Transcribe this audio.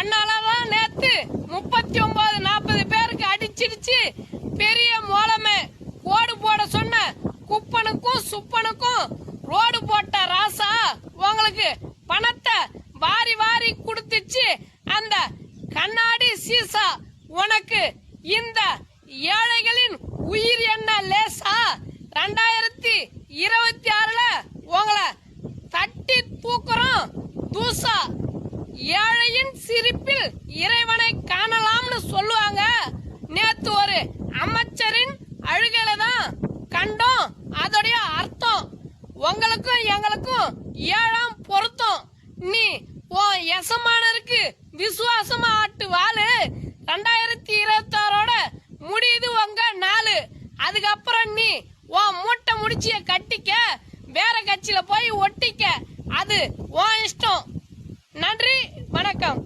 ஒன்னாலதான் நேத்து 39-40 பேருக்கு அடிச்சிடுச்சு. பெரிய மோளமே ஓடு போட சொன்ன குப்பனுக்கும் சுப்பனுக்கும் ரோடு போட்ட ராசா உங்களுக்கு பணத்தை வாரி வாரி கொடுத்துச்சு. அந்த கண்ணாடி சீசா உனக்கு இந்த ஏழைகளின் உயிர் என்ன லேசா? 2026ல உங்களை தட்டி தூக்குறோம் தூசா. ஏழையின் சிரிப்பில் இறைவனை காணலாம்னு சொல்லுவாங்க. நேத்து ஒரு அமைச்சரின் அழுகையில தான் கண்டோம் அதோடைய அர்த்தம். உங்களுக்கும் எங்களுக்கும் 7ஆம் பொருத்தம். நீ உன் எசமானருக்கு விசுவாசமா ஆட்டு வாழு. 2026ஓட முடியுது உங்க நாளு. அதுக்கப்புறம் நீ உன் மூட்டை முடிச்சிய கட்டிக்க, வேற கட்சியில போய் ஒட்டிக்க. அது உன் இஷ்டம். நன்றி, வணக்கம்.